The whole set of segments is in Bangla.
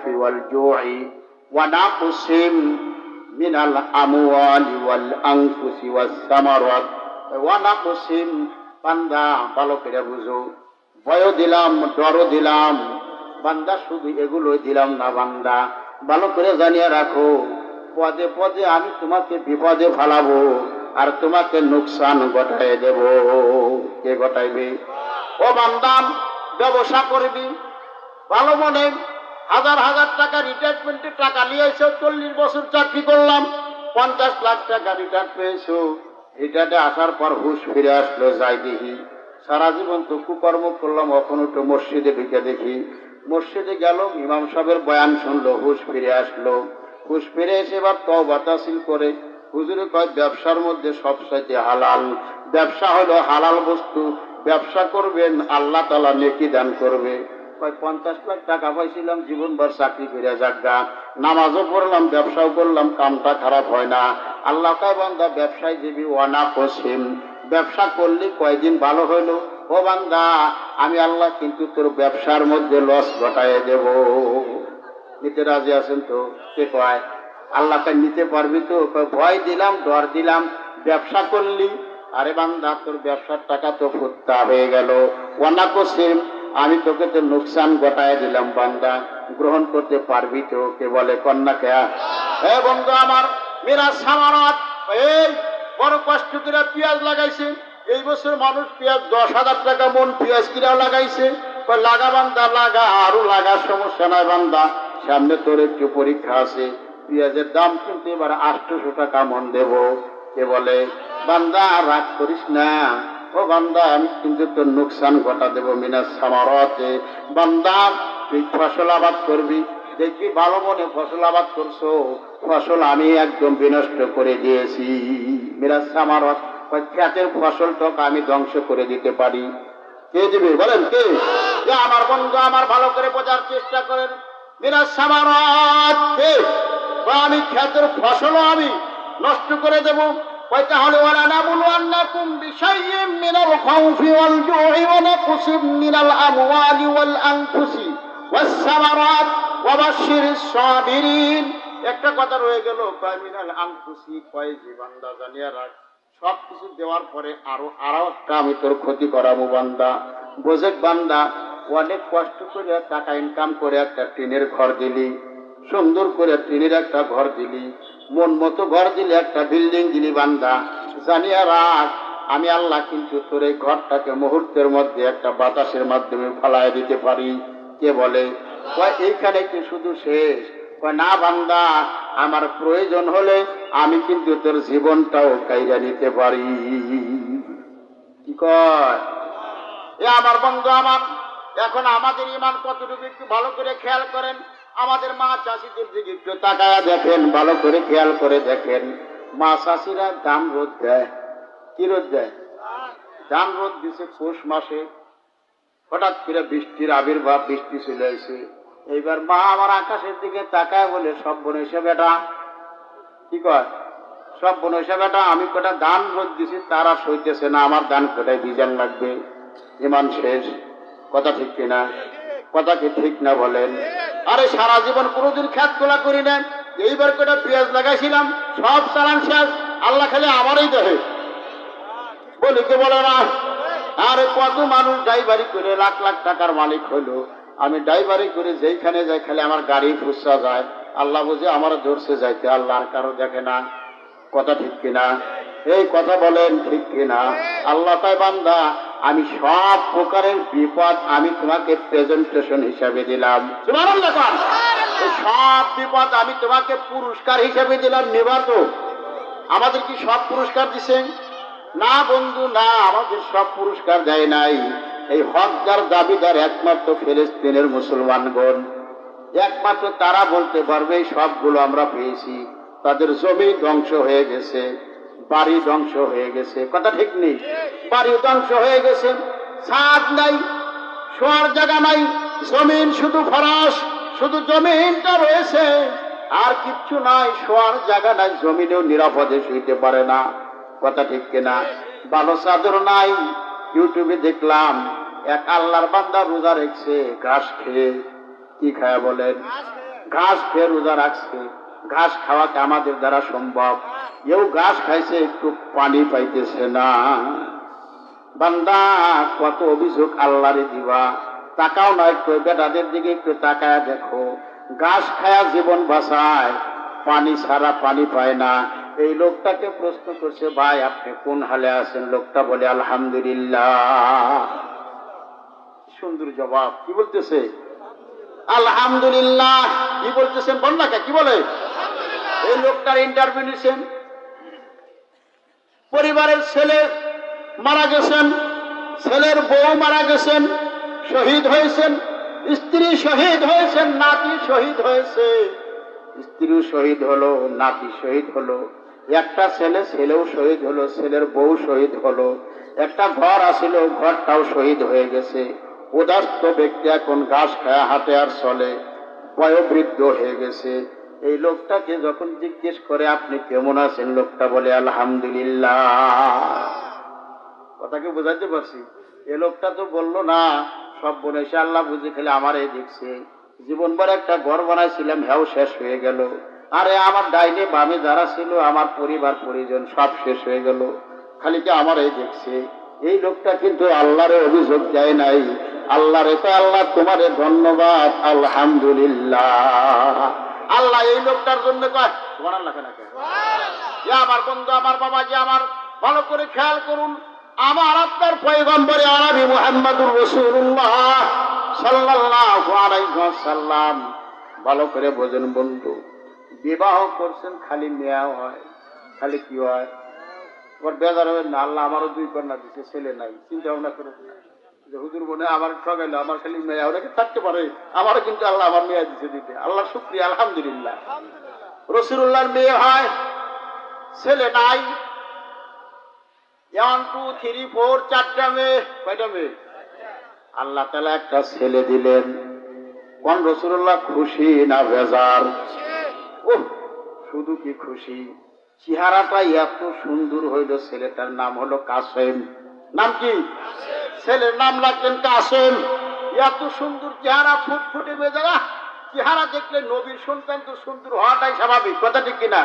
খাউফি ওয়াল জুই ওয়া নাকসিম মিনাল আমওয়ালি ওয়াল আনফুসি ওয়াস সামারাত ওয়া নাকসিম। বান্দা ভালো করে বুঝো, ভয় দিলাম, ডর দিলাম, বান্দা শুধু এগুলোই দিলাম না, বান্দা ভালো করে জানিয়ে রাখো, পদে পদে আমি তোমাকে বিপদে ফেলাবো আর তোমাকে নুকসান ঘটায় দেব। কে ঘটাইবে? ও বান্দা, ব্যবসা করবি ভালো মনে, হাজার হাজার টাকা রিটায়ারমেন্টের টাকা নিয়ে এসো, 40 বছর চাকরি করলাম, 50 লাখ টাকা রিটায়ার পেয়েছো, রিটায়ারে আসার পর হুশ ফিরে আসলো, যাই দেখি সারা জীবন তো কুকর্ম করলাম, কখনো তো মসজিদে ঢুকে দেখি, মসজিদে গেল, ইমাম সাহেবের বয়ান শুনলো, হুশ ফিরে আসলো, হুশ ফিরে এসে এবার তওবা তাসিল করে, হুজুরে কয় ব্যবসার মধ্যে সবচাইতে হালাল, ব্যবসা হলো হালাল বস্তু, ব্যবসা করবেন আল্লাহ তাআলা নেকি দান করবে। 50 লাখ টাকা পাইছিলাম, জীবনভর চাকরি করে যাগা, নামাজও পড়লাম, ব্যবসাও করলাম, কামটা খারাপ হয় না। আল্লাহ কয় বান্দা ব্যবসায় দিবি ওয়ানা পশ্চিম, ব্যবসা করলে কয়দিন ভালো হইলো, ও বান্দা আমি আল্লাহ কিন্তু তোর ব্যবসার মধ্যে লস ঘটায় দেব। নিতে রাজি আছেন তো? কে কয়? আল্লাহকে নিতে পারবি তো? ভয় দিলাম, ডর দিলাম, ব্যবসা করলি, আরে বান্দা তোর ব্যবসার টাকা তো ফুত্তা হয়ে গেল, ওয়ানা পশ্চিম আমি তোকে তো নুকসান ঘটায় দিলাম, বান্দা গ্রহণ করতে পারবি তো? কে বলে কন্যা কে? এ বন্ধু আমার, মেরা সামারাত, এই বড় কষ্ট করে পেঁয়াজ লাগাইছে, এই বছর মানুষ পেঁয়াজ 10,000 টাকা মন পেঁয়াজ কিনা লাগাইছে, লাগা বান্দা লাগা, আরো লাগার সমস্যা নাই বান্দা, সামনে তোর একটু পরীক্ষা আছে, পেঁয়াজের দাম কিন্তু এবার 800 টাকা মন দেব। কে বলে? বান্দা রাগ করিস না, ও বান্দা আমি কিন্তু তোর নুকসান ঘটা দেব মিনাস সামারাতে। বান্দা তুই ফসল আবাদ করবি, দেখবি ভালো মনে ফসল আবাদ করছো, ফসল আমি একদম বিনষ্ট করে দিয়েছি। মিনাস সামারাত, ক্ষেতের ফসলটাকে আমি ধ্বংস করে দিতে পারি। কে দিবে বলেন? কে? আমার বন্ধু আমার, ভালো করে বোঝার চেষ্টা করেন। মিনাস সামারাত, আমি ক্ষেতের ফসলও আমি নষ্ট করে দেব। তাহলে ওয়ালা নাবলুয়ান্নাকুম বিশাইইম মিনাল খাউফি ওয়াল জুই ওয়া নাকসিম মিনাল আমওয়ালি ওয়াল আনফুসি ওয়াস সামারাত ওয়া বাশশিরিস সাবিরিন। একটা কথা রয়ে গেল, মিনাল আনফুসি, কয় যে বান্দা জানিয়া রাখ, সব কিছু দেওয়ার পরে আরো একটা আমি তোর ক্ষতি করাবো বান্দা। বোঝে বান্দা, অনেক কষ্ট করে টাকা ইনকাম করে একটা টিনের ঘর দিলি, সুন্দর করে টিনের একটা ঘর দিলি, মন মতো ঘর দিলি, একটা বিল্ডিং দিলি, বান্দা জানিয়া রাখ আমি আল্লাহ কিন্তু তোর এই ঘরটাকে মুহূর্তের মধ্যে একটা বাতাসের মাধ্যমে ফালায় দিতে পারি। কে বলে? এইখানে কি শুধু শেষ? না বান্দা, আমার প্রয়োজন হলে আমি কিন্তু তোর জীবনটাও কাইরা নিতে পারি। কি কয়? এ আমার বন্ধু আমার, এখন আমাদের ইমান কতটুকু একটু ভালো করে খেয়াল করেন। আমাদের মা চাষিদের দিকে একটু তাকায়া দেখেন, ভালো করে খেয়াল করে দেখেন। মা চাষিরা ধান রোদ দেয়। কি রোদ দেয়? ধান রোদ দিছে পৌষ মাসে, হঠাৎ করে বৃষ্টির আবির্ভাব, বৃষ্টি চলে আসে। এইবার মা আমার আকাশের দিকে তাকায় বলে, সব বনইসা বেটা, কি কয়? সব বনইসা বেটা, আমি কটা ধান রোদ দিছি, তারা সইতেছে না, আমার ধান কোটায় ভিজান লাগবে, ইমান শেষ। কথা ঠিক কিনা? কথা কি ঠিক না বলেন? আরে সারা জীবন কোনোদিন খ্যাত তোলা করি না, এইবার কটা পেঁয়াজ লাগাইছিলাম, সব চালান শেষ, আল্লাহ খালি আমারই দেহে। বলি কে বলে না? আরে কত মানুষ ড্রাইভারি করে লাখ লাখ টাকার মালিক হলো, আমি ড্রাইভারি করে যেইখানে যাই খালি আমার গাড়ি ফুসা যায়, আল্লাহ বুঝে আমার ধরছে যাইতে, আল্লাহ আর কারো দেখে না। কথা ঠিক কিনা? এই কথা বলেন ঠিক কিনা? আল্লাহ তাই বান্দা, আমি সব প্রকারের বিপদ আমি তোমাকে প্রেজেন্টেশন হিসাবে দিলাম। সুবহানাল্লাহ। সব বিপদ আমি তোমাকে পুরস্কার হিসাবে দিলাম, নেবার তো। আমাদের কি সব পুরস্কার দিছে? না বন্ধু না, আমাদের সব পুরস্কার দেয় নাই। এই হকদার দাবিদার একমাত্র ফিলিস্তিনের মুসলমানগণ, একমাত্র তারা বলতে পারবে এই সবগুলো আমরা পেয়েছি। তাদের জমি ধ্বংস হয়ে গেছে, বাড়ি ধ্বংস হয়ে গেছে। কথা ঠিক নেই? বাড়ি ধ্বংস হয়ে গেছে, ছাদ নাই, শোয়ার জায়গা নাই, জমিন শুধু ফরাস, শুধু জমিনটা রয়েছে, আর কিচ্ছু নাই, শোয়ার জায়গা নাই, জমিনেও নিরাপদে শুইতে পারে না। কথা ঠিক কিনা? ভালো চাদর নাই। ইউটিউবে দেখলাম এক আল্লাহর বান্দা রোজা রেখেছে ঘাস খেয়ে। কি খায় বলেন? ঘাস খেয়ে রোজা রাখছে, ঘাস খাওয়াতে আমাদের দ্বারা সম্ভব, এও ঘাস খাইছে, একটু পানি পাইতেছে না। বান্দা কত অভিযোগ আল্লাহরে দিবা, তাকাও না একটু, বেটাদের দিকে একটু তাকায় দেখো, ঘাস খায়া জীবন বাঁচায়, পানি ছাড়া পানি পায় না। এই লোকটাকে প্রশ্ন করছে, ভাই আপনি কোন হালে আছেন? লোকটা বলে আলহামদুলিল্লাহ। সুন্দর জবাব। কি বলতেছে? আলহামদুলিল্লাহ। কি বলতেছেন? বন্যাকে কি বলে? এই লোকটার ইন্টারভিউ নিছেন, পরিবারের ছেলে মারা গেছেন, ছেলের বউ মারা গেছেন, শহীদ হয়েছেন, স্ত্রী শহীদ হয়েছেন, নাতি শহীদ হয়েছে, স্ত্রীও শহীদ হলো, নাতি শহীদ হলো, একটা ছেলে, ছেলেও শহীদ হলো, ছেলের বউ শহীদ হলো, একটা ঘর আছিল, ঘরটাও শহীদ হয়ে গেছে। উদাস্ত ব্যক্তি এখন ঘাস খায়া হাঁটে আর চলে, বয়োবৃদ্ধ হয়ে গেছে। এই লোকটাকে যখন জিজ্ঞেস করে আপনি কেমন আছেন, লোকটা বলে আলহামদুলিল্লাহ। কথাকে বোঝাতে পারছি? এ লোকটা তো বললো না সব বনেছে আল্লাহ বুঝে খেলে আমার এই দেখছে, জীবনভর একটা ঘর বানাইছিলাম, হ্যাও শেষ হয়ে গেল, আরে আমার ডাইনে বামে যারা ছিল আমার পরিবার পরিজন সব শেষ হয়ে গেল, খালি কি আমার এই দেখছে। এই লোকটা কিন্তু আল্লাহরে অভিযোগ দেয় নাই, আল্লাহরে তো আল্লাহ তোমারে ধন্যবাদ আলহামদুলিল্লাহ। আল্লাহ এই লোকটার জন্য কয় সুবহানাল্লাহ কেন? আমার বন্ধু, আমার বাবা, যে আমার ভালো করে খেয়াল করুন, আমার আপনার পয়গম্বরে আরবি মুহাম্মদুর রাসূলুল্লাহ সাল্লাল্লাহু আলাইহি ওয়াসাল্লাম, ভালো করে বোঝেন বন্ধু, বিবাহ করছেন খালি মেয়া হয়, খালি কি হয়? ওর বেজার হবে না, আল্লাহ আমারও 2 কন্যা দিচ্ছে, ছেলে নাই, চিন্তা ভাবনা করুন না যে হুজুর মনে আমার ঠগাইলো, আমার খালি মেয়া, ওরা কি থাকতে পারে? আমারও কিন্তু আল্লাহ আমার মেয়া দিচ্ছে দিতে, আল্লাহ শুকরিয়া আলহামদুলিল্লাহ। রাসূলুল্লাহর মেয়ে হয়, ছেলে নাই, 1 2 3 4 4টা মেয়ে, কয়টা মেয়ে? আল্লাহ তাআলা একটা ছেলে দিলেন। কোন রাসূলুল্লাহ খুশি না বেজার? ওহ, শুধু কি খুশি, চেহারাটা এত সুন্দর হইল, ছেলেটার নাম হলো কাসেম। নাম কি? ছেলের নাম রাখলেন কাসেম। এত সুন্দর চেহারা, ফুটফুটে বেজারা চেহারা দেখলে নবীর সন্তান তো সুন্দর হওয়াটাই স্বাভাবিক, কথা ঠিক কিনা?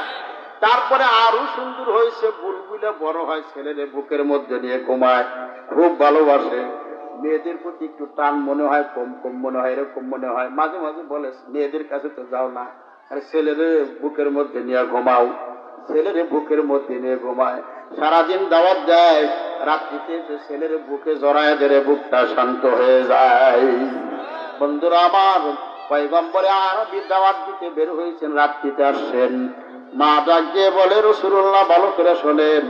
তারপরে আরো সুন্দর হয়েছে, বুলবুলে বড় হয়, ছেলের বুকের মধ্যে নিয়ে ঘুমায়, খুব ভালোবাসে, মেয়েদের প্রতি একটু টান মনে হয়, কম কম মনে হয়, এরকম মনে হয়, মাঝে মাঝে বলে মেয়েদের কাছে তো যাও না, আর ছেলের বুকের মধ্যে নিয়ে ঘুমাও, ছেলের বুকের মধ্যে নিয়ে ঘুমায়, সারাদিন দাওয়াত দেয়, রাত্রিতে ছেলের বুকে জড়ায় ধরে বুকটা শান্ত হয়ে যায়। বন্ধুরা আমার, পয়গম্বরে আরবি দাওয়াত দিতে বের হয়েছেন, রাত্রিতে আসছেন, মা ডাক দিয়ে বলে রাসূলুল্লাহ ভালো করে শোনেন,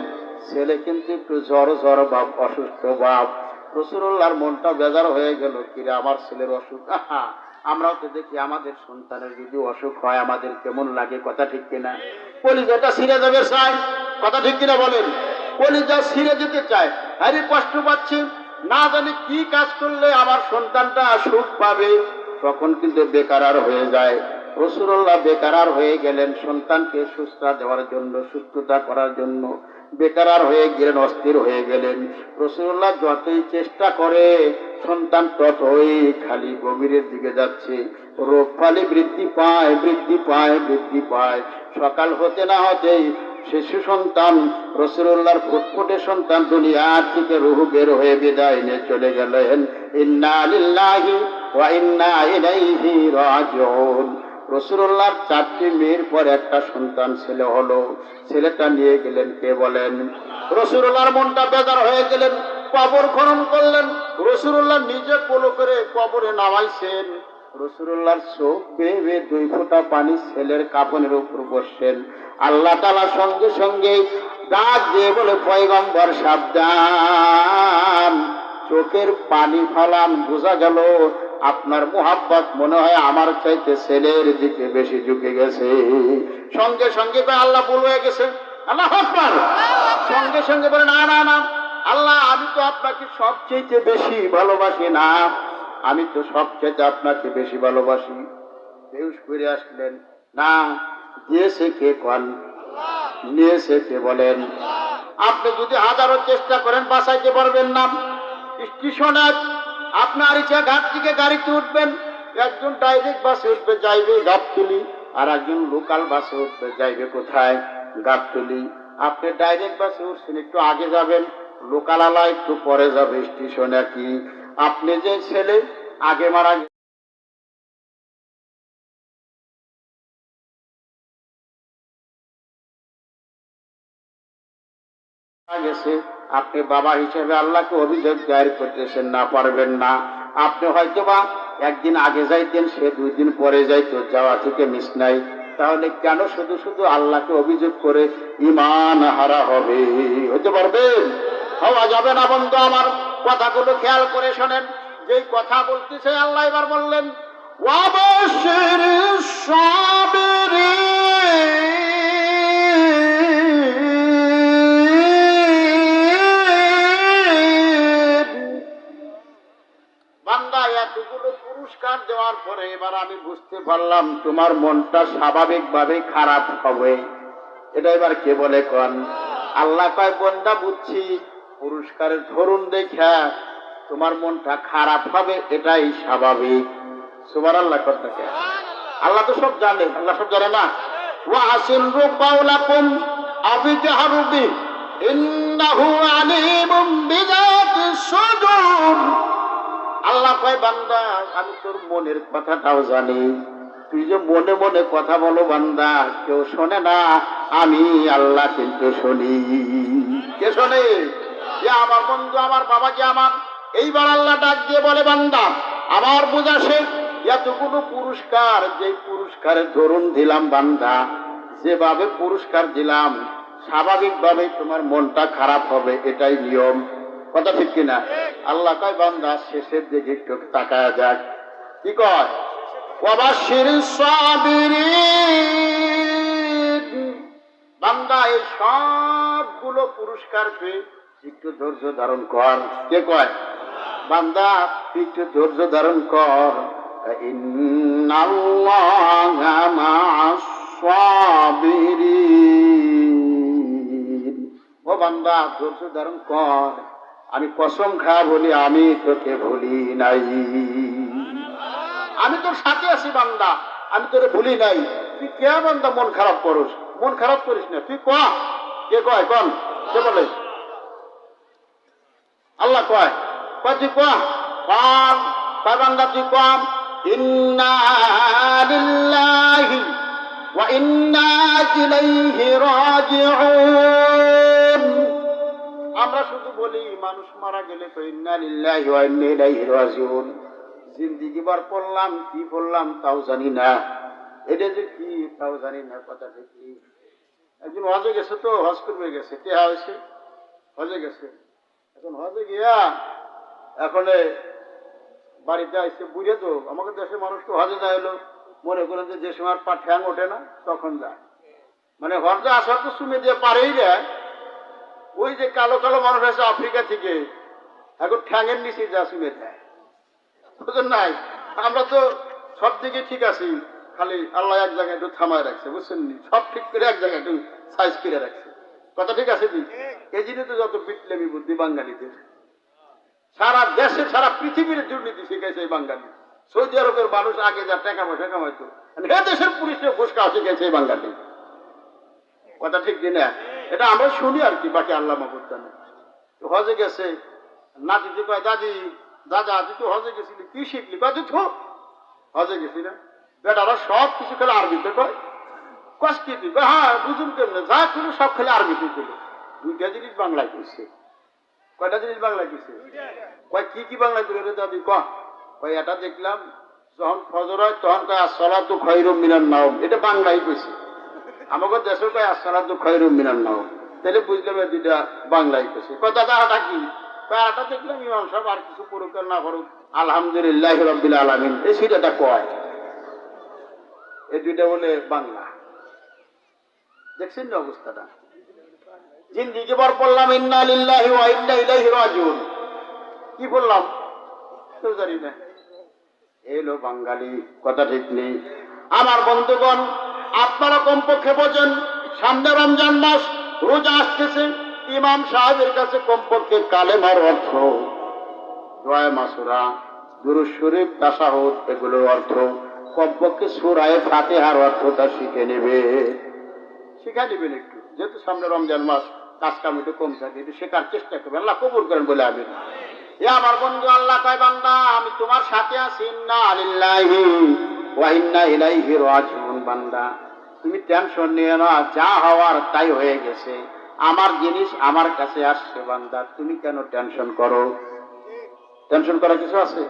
ছেলে কিন্তু একটু জ্বর জ্বর ভাব, অসুস্থ ভাব। রাসূলুল্লাহর মনটা বেজার হয়ে গেল, কিরে আমার ছেলের অসুখ, আমরাও তো দেখি আমাদের সন্তানের যদি অসুখ হয় আমাদের কেমন লাগে, কথা ঠিক কিনা? কলিজাটা ছিঁড়ে যাবে চায়, কথা ঠিক কিনা বলেন? কলিজা ছিঁড়ে যেতে চায়, আরে কষ্ট পাচ্ছি, না জানি কি কাজ করলে আমার সন্তানটা সুখ পাবে, তখন কিন্তু বেকার হয়ে যায়। রাসূলুল্লাহ বেকার হয়ে গেলেন, সন্তানকে সুস্থতা দেওয়ার জন্য, সুস্থতা করার জন্য বেকার হয়ে গেলেন, অস্থির হয়ে গেলেন। রাসূলুল্লাহ যতই চেষ্টা করে সন্তান ততই খালি গভীরের দিকে যাচ্ছে, রোগ ফালি বৃদ্ধি পায়, বৃদ্ধি পায়, বৃদ্ধি পায়। সকাল হতে না হতেই শিশু সন্তান, রাসূলুল্লাহর ফুটফুটে সন্তান দুনিয়ার থেকে রূহ বের হয়ে বিদায় নিয়ে চলে গেলেন। ইন্না লিল্লাহি ওয়া ইন্না ইলাইহি রাজিউন। রাসূলুল্লাহর 4টি মেয়ের পর একটা সন্তান ছেলে হলো, ছেলেটা নিয়ে গেলেন কে বলেন? রাসূলুল্লাহর মনটা বেজার হয়ে গেলেন, কবর খনন করলেন, রাসূলুল্লাহ নিজে কোলে করে কবরে নামাইছেন, রাসূলুল্লাহর চোখ বেয়ে বেয়ে 2 ফোঁটা পানি ছেলের কাফনের উপর বসছেন। আল্লাহ তাআলা সঙ্গে সঙ্গে ডাক দিয়ে বলে, পয়গম্বর সাবধান, চোখের পানি ফালান, বোঝা গেল আপনার মুহাব্বত মনে হয় আমার চাইতে ছেলের দিকে বেশি ঝুঁকে গেছে। সঙ্গে সঙ্গে আল্লাহ বলে গেছে, আল্লাহু আকবার, সঙ্গে সঙ্গে বলে না না না আল্লাহ, আমি তো আপনাকে সবচেয়ে বেশি ভালোবাসি না, আমি তো সবচেয়ে আপনাকে বেশি ভালোবাসি। বেহুশ করে আসলেন, না দিয়েছে কে কোন, নিয়েছে কে বলেন? আপনি যদি হাজারো চেষ্টা করেন বাঁচাইতে পারবেন না। স্টেশনে আপনার ইচ্ছা ঘাট থেকে গাড়িতে উঠবেন, একজন ডাইরেক্ট বাসে উঠবে যাইবে গাবতলী, আর একজন লোকাল বাসে উঠবে যাইবে কোথায়? গাবতলী। আপনি ডাইরেক্ট বাসে উঠছেন, একটু আগে যাবেন, লোকাল আলা একটু পরে যাবে স্টেশনে। কি আপনি যে ছেলে আগে মারা গেছে, আপনি বাবা হিসেবে আল্লাহকে অভিযোগ দায়ের করতেছেন না, পারবেন না। আপনি হয়তো বা একদিন আগে যাইতেন, সে 2 দিন পরে যাইতো, যাওয়া থেকে মিস নাই। তাহলে কেন শুধু শুধু আল্লাহকে অভিযোগ করে ঈমান হারা হবে? হতে পারবেন? হওয়া যাবে না বন্ধু আমার। কথাগুলো খেয়াল করে শোনেন। যেই কথা বলতেছে আল্লাহ এবার বললেন, ওয়াবাশশিরিস সাবিরিন। বান্দা, এতগুলো পুরস্কার দেওয়ার পরে এবার আমি বুঝতে পারলাম তোমার মনটা স্বাভাবিকভাবে খারাপ হবে। এটা এবার কে বলে কোন? আল্লাহ কয়, বান্দা বুঝছি পুরস্কারের ধরুন দেখা তোমার মনটা খারাপ হবে, এটাই স্বাভাবিক। সুবহানাল্লাহ করতে কে? আল্লাহ তো সব জানে। আল্লাহ সব জানে না? ওয়া আসিরু কাওলাকুম আবিজাহরু বি ইন্নাহু আলিমুম বিযাতিস সুদূর। আল্লাহ কয়, বান্দা আমি তোর মনের কথাটাও জানি। তুই যে মনে মনে কথা বলো বান্দা, কেউ শোনে না, আমি আল্লাহ কিন্তু শুনি। কে শোনে? যে আমার বন্ধু, আমার বাবাকে আমার। এইবার আল্লাহ ডাক দিয়ে বলে, বান্দা আমার বোঝা শেষ। এতগুলো পুরস্কার, যে পুরস্কারের ধরুন দিলাম বান্দা, যেভাবে পুরস্কার দিলাম, স্বাভাবিকভাবে তোমার মনটা খারাপ হবে, এটাই নিয়ম। কথা ঠিক কিনা? আল্লাহ কয়, বান্দা শেষের দিকে একটু তাকায়া যাক। কি কয়? ওয়াবাশশিরিস সাবিরিন। বান্দা এই সবগুলো পুরস্কার পেয়ে একটু ধৈর্য ধারণ কর। কে কয়? বান্দা একটু ধৈর্য ধারণ কর। ইন্নাল্লাহা মা'আস সাবিরিন। ও বান্দা ধৈর্য ধারণ কর। আমি কসম খা বলি, আমি তোকে ভুলি নাই। আমি তোর সাথে আছি বান্দা, আমি তোরে ভুলি নাই। তুই কে বান্দা মন খারাপ করিস? মন খারাপ করিস না। তুই ক। কে কয়? কন। কে বলে? আল্লাহ কয়। কয় তুই ক। কম কয় বান্দা তুই কম। ইন্না লিল্লাহি ওয়া ইন্না ইলাইহি রাজিউন। আমরা শুধু বলি মানুষ মারা গেলে তো ইন্না লিল্লাহি ওয়া ইন্না ইলাইহি রাজিউন। জিন্দিগি বার পড়লাম, কি পড়লাম তাও জানি না। এটা যে কি তাও জানি না। কথাটা কি? একজন হজে গেছে, তো হজ করবে গেছে, টেহা হয়েছে, হজে গেছে। এখন হজে গিয়া এখন বাড়িতে আসছে বুঝে। তো আমাদের দেশের মানুষ তো হজে যায় হলো, মনে করেন যে সময় পা ঠ্যাং ওঠে না তখন যায়। মানে হজে আসার তো সুমে দিয়ে পারেই দেয়। ওই যে কালো কালো মানুষ আছে আফ্রিকা থেকে, এখন ঠ্যাঙের নিচে যা সুমে দেয়। বুঝলেন নাই? আমরা তো সব দিকে ঠিক আছি, খালি আল্লাহ এক জায়গায় একটু থামায় রাখছে, বুঝছেন নি? সব ঠিক করে এক জায়গায় একটু সাইজ করে রাখছে। কথা ঠিক আছে কি? এই জিনিস তো যত বিপ্লবী বুদ্ধি বাঙালিদের। সারা দেশে সারা পৃথিবীর দুর্নীতি শিখেছে এই বাঙালি। সৌদি আরবের মানুষ আগে যা টাকা পয়সা কামাইতো, এ দেশের পুলিশে ঘুষ খাওয়া শিখেছে এই বাঙালি। কথা ঠিক কিনা? এটা আমরা শুনি আর কি, বাকি আল্লাহ মাহফুজ জানে। তো হজে গেছে, নাতিতে কয়, দাদি দাদা তুই তো হজে গেছিলি, কি শিখলি? কয় তুই তো হজে গেছি না। বেটারা সব কিছু খেলে আরবিতে কয়। কষ্ট কি তুই? হ্যাঁ বুঝুন কেমনে, যা খুলে সব খেলে আরবিতে ছিল। 2টা জিনিস বাংলায় কইছে। কয়টা জিনিস বাংলায় কইছে? কয় কি কি বাংলায় করে রে দাদি? কয় এটা দেখলাম যখন ফজর হয় তখন কয় আসসালাতু খায়রুম মিনান নাওম। এটা বাংলায় কইছে। আমাদের দেশে কয় আসসালাতু খায়রুম মিনান নাওম। তাহলে বুঝলাম দুইটা বাংলায় কইছে। কয় দাদা এটা কি? কয় এটা দেখলাম ইমাম সাহেব আর কিছু করুক আর না করুক আলহামদুলিল্লাহ রাব্বিল আলামিন, এই সেটা কয়। এই দুইটা বলে বাংলা। দেখছেন না অবস্থাটা? জিন্দিগি ভর পড়লাম ইন্না লিল্লাহি ওয়া ইন্না ইলাইহি রাজিউন, কি বললাম কেউ জানি না। এলো বাঙালি। কথা ঠিক নেই? আমার বন্ধুগণ, আপনারা কমপক্ষে বোঝেন, সামনে রমজান মাস, রোজা আসতেছে। ইমাম সাহেবের কাছে কমপক্ষে কালেমার অর্থ, দোয়া মাসুরা, দুরূদ শরীফ, তাশাহুদ, এগুলোর অর্থ কমপক্ষে সূরা ফাতিহার অর্থটা শিখে নেবে। শিখা নেবেন একটু, যেহেতু সামনে রমজান মাস, কাজ কাম একটু কম থাকে, একটু শেখার চেষ্টা করবেন। আল্লাহ কবুল করেন বলে আমি আমার বন্ধু। আল্লাহ কয়, বান্দা আমি তোমার সাথে আছি, ইন্না লিল্লাহি ওয়া ইন্না ইলাইহি রাজিউন। বান্দা তুমি টেনশন নিও না, যা হওয়ার তাই হয়ে গেছে, আমার জিনিস আমার কাছে আসছে। বান্দা তুমি কেন টেনশন করো? টেনশন করার কিছু আছে?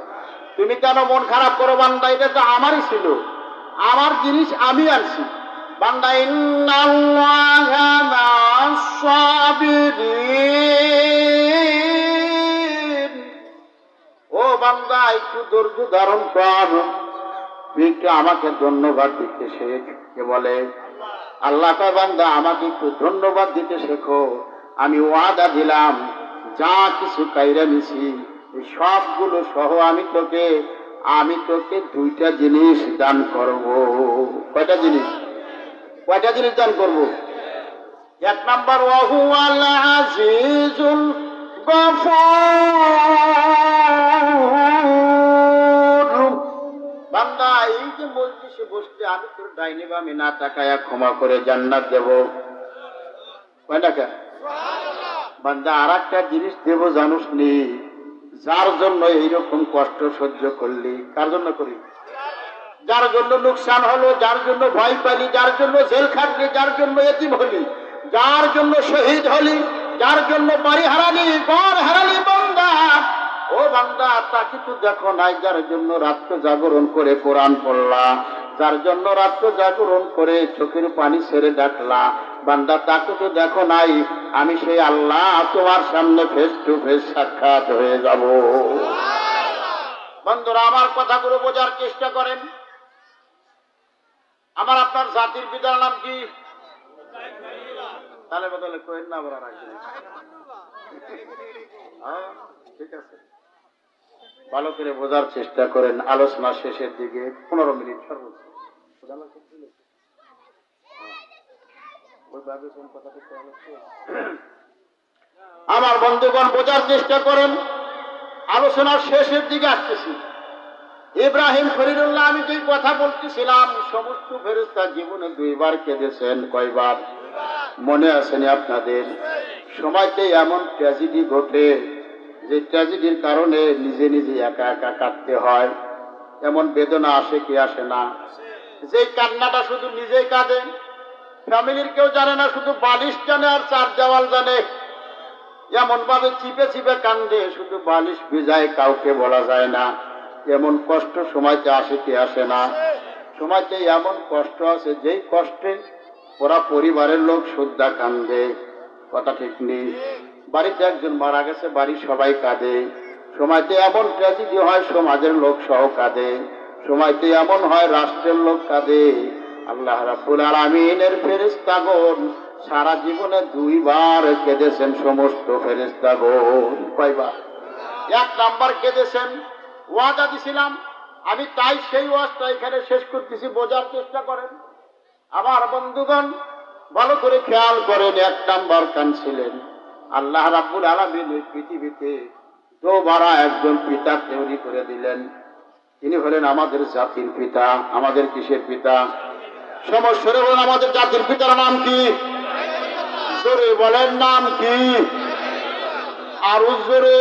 তুমি কেন মন খারাপ করো? বান্দা এটা তো আমারই ছিল, আমার জিনিস আমি আনছি। বান্দা ইন্নাল্লাহা মা'আস সাবিরিন, ও বান্দা একটু ধৈর্য ধারণ কর, তুই একটু আমাকে ধন্যবাদ দিতে শেখ। কে বলে? আল্লাহ কয়, বান্দা আমাকে একটু ধন্যবাদ দিতে শেখো। আমি ওয়াদা দিলাম, যা কিছু কাইরা নিছি সবগুলো সহ আমি তোকে দুইটা জিনিস দান করব। কয়টা জিনিস? কয়টা জিনিস দান করব? এক নাম্বার, ওয়া হুয়াল আজিজুল গফুর। বান্দা এই যে মজলিসে বসতে আমি তোর ডাইনে বামে না তাকায়া ক্ষমা করে জান্নাত দেব। কয় টাকা? বান্দা আর একটা জিনিস দেব জানুস নি, যার জন্য এইরকম কষ্ট সহ্য করলি। কার জন্য করি? যার জন্য লোকসান হলো, যার জন্য ভয় পালি, যার জন্য জেল খাটলি, যার জন্য এতিম হলি, যার জন্য শহীদ হলি, যার জন্য বাড়ি হারালি, ঘর হারালি। বান্দা ও বান্দা, তাকে তো দেখো নাই যার জন্য রাত্র জাগরণ করে কোরআন পড়লা, যার জন্য রাত্র জাগরণ করে চোখের পানি ছেড়ে ডাকলা। বান্দা তাকে তো দেখো নাই। আমি সেই আল্লাহ তোমার সামনে ফেস টু ফেস সাক্ষাৎ হয়ে যাব। বন্ধুরা, আমার কথাগুলো বোঝার চেষ্টা করেন। আমার আপনার জাতির পিতার নাম কি? তাহলে বদলে কোয়েন না, বলা রাখবেন। ঠিক আছে, ভালো করে বোঝার চেষ্টা করেন। আলোচনা শেষের দিকে 15 মিনিট সর্বোচ্চ। আমার বন্ধুগণ, বোঝার চেষ্টা করেন। আলোচনার শেষের দিকে আসতেছি। ইব্রাহিম খলিলুল্লাহ, আমি যে কথা বলতেছিলাম, সমস্ত ফেরেশতা জীবনে 2 বার কেঁদেছেন। কয়বার মনে আসেনি আপনাদের? সময়তে এমন ট্র্যাজেডি ঘটে যে ট্র্যাজেডির কারণে নিজে নিজে একা একা কাঁদতে হয়। এমন বেদনা আসে কি আসে না? যে কান্নাটা শুধু নিজেই কাঁদে, ফ্যামিলির কেউ জানে না, শুধু বালিশ জানে আর 4 দেওয়াল জানে। এমন ভাবে চিপে চিপে কান্দে, শুধু বালিশ ভিজায়, কাউকে বলা যায় না। এমন কষ্ট সময়তে আসে কি আসে না? সময়তে এমন কষ্ট আছে, যেই কষ্টে ওরা পরিবারের লোক শুদ্ধা কান্দে। কথা ঠিক নেই? বাড়িতে একজন মারা গেছে, বাড়ির সবাই কাঁদে। সময়তে এমন ট্র্যাজেডি হয়, সমাজের লোক সহ কাঁদে। সময়তে এমন হয়, রাষ্ট্রের লোক কাঁদে। আল্লাহ রাব্বুল আলামিনের ফেরেশতাগণ সারা জীবনে 2 বার কেঁদেছেন। সমস্ত ফেরেশতাগণ কয়বার? 1 নাম্বার কেঁদেছেন। ওয়াদা দিছিলাম আমি, তাই সেই ওয়াজটা এখানে শেষ করতেছি। বোঝার চেষ্টা করেন আমার বন্ধুগণ, ভালো করে খেয়াল করেন। 1 নাম্বার কাঁদছিলেন। আল্লাহ রাব্বুল আলামিন এই পৃথিবীতে দোবারা একজন পিতা তৈরি করে দিলেন। তিনি হলেন আমাদের জাতির পিতা। আমাদের কিসের পিতা? সমস্যারে বলেন, আমাদের জাতির পিতার নাম কি? জোরে বলেন, নাম কি? আর জোরে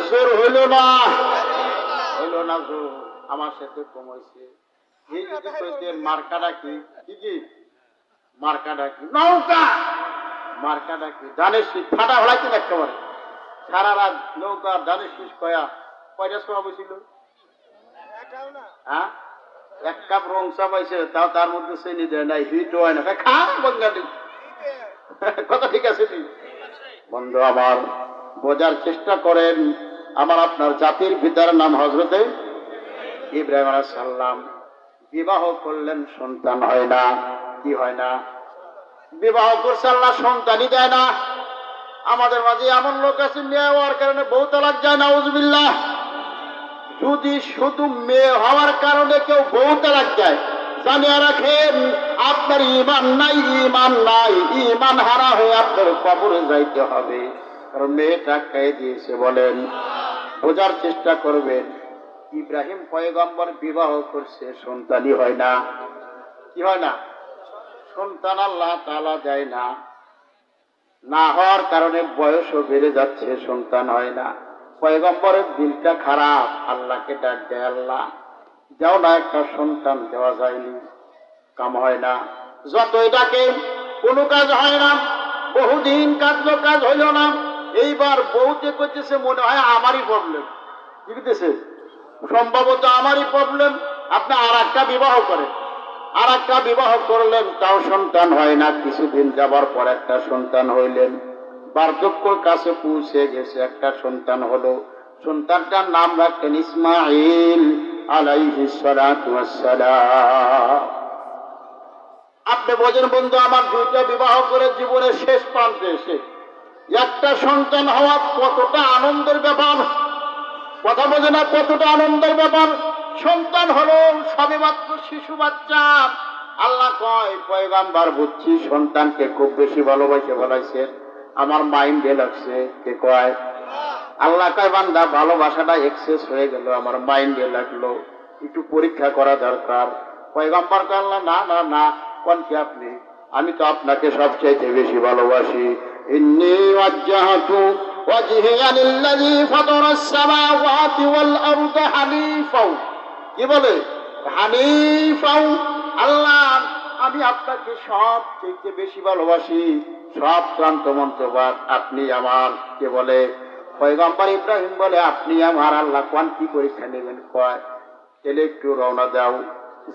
জোর হইল না, হইল না জোর। আমার সাথে কম হয়েছে। এই যদি কইতেন মার্কাটা কি? কি মার্কাটা কি? নৌকা। মার্কাটা কি? ধানের শীষ ফাটা হলাইতেন একেবারে। সারা রাত নৌকার ধানের শীষ কয়টা সময় বসছিল? হ্যাঁ, 1 কাপ রং চা পাইছে, তাও তার মধ্যে চিনি দেয় নাই, হিট হয় না। খা বাঙালি। কথা ঠিক আছে? বন্ধু আমার, বোঝার চেষ্টা করেন। আমার আপনার জাতির পিতার নাম হযরতে ইব্রাহিম আলাইহিস সালাম। বিবাহ করলেন, সন্তান হয় না। কি হয় না? বিবাহ করছে, আল্লাহ সন্তানই দেয় না। আমাদের মাঝে এমন লোক আছে, মেয়ে হওয়ার কারণে বউ তালাক যায়, নাউযুবিল্লাহ। যদি শুধু মেয়ে হওয়ার কারণে কেউ বউ তালাক যায়, জানিয়ে রাখেন আপনার ঈমান নাই, ঈমান নাই। ঈমান হারা হয়ে আপনার কবরে যাইতে হবে। কারণ মেয়েটা কে দিয়েছে বলেন? বোঝার চেষ্টা করবেন। ইব্রাহিম পয়গম্বর বিবাহ করছে, সন্তানই হয় না। কি হয় না? সন্তান আল্লাহ তাআলা দেয় না। না হওয়ার কারণে বয়সও বেড়ে যাচ্ছে, সন্তান হয় না। পয়গম্বরের দিলটা খারাপ, আল্লাহকে ডাক দেয়, আল্লাহ যাও না, একটা সন্তান দেওয়া যায়নি, কাম হয় না। যতই ডাকে কোনো কাজ হয় না। বহুদিন কাজলো, কাজ হইল না। এইবার বউতে করতেছে, মনে হয় আমারই প্রবলেম। কি করতেছে? সম্ভবত আমারই প্রবলেম। আপনি আর একটা বিবাহ করেন। আর একটা বিবাহ করলেন, তাও সন্তান হয় না। কিছুদিন যাবার পর একটা সন্তান হইলেন। বার্ধক্যর কাছে পৌঁছে গেছে, একটা সন্তান হলো। সন্তানটার নাম রাখলেন ইসমাঈল আলাইহিস সালাতু ওয়াস সালাম। আপনি বোঝেন বন্ধু, আমার দুইটা বিবাহ করে জীবনের শেষ প্রান্তে এসে একটা সন্তান হওয়া কতটা আনন্দের ব্যাপার। কথা বোঝে না, কতটা আনন্দের ব্যাপার। সন্তান হলো সবে মাত্র শিশু বাচ্চা। আল্লাহ কয়, পয়গম্বর বুঝছি সন্তানকে খুব বেশি ভালোবাসে ফেলাইছেন, আমার মাইন্ডে লাগছে। কে কয়? আল্লাহ কয়, বান্দা ভালোবাসাটা এক্সেস হয়ে গেল, আমার মাইন্ডে লাগলো, একটু পরীক্ষা করা দরকার। পয়গম্বর কয়, আল্লাহ না না না, কোন কি আপনি? আমি তো আপনাকে সবচাইতে বেশি ভালোবাসি। ইন্নী ওয়াজ্জাহতু ওয়াজহিয়া লিল্লাযী ফাতারাস সামাওয়াতি ওয়াল আরদা হানিফা। কি বলে? হানিফা। আল্লাহ, আমি আপনাকে সবচাইতে বেশি ভালোবাসি, সব ক্রান্ত মন্ত্রবাদ আপনি আমার। কে বলে? পয়গম্বর ইব্রাহিম বলে, আপনি আমার। আল্লাহ কোন কি পরীক্ষা নেবেন? কয়, এলে একটু রওনা দাও,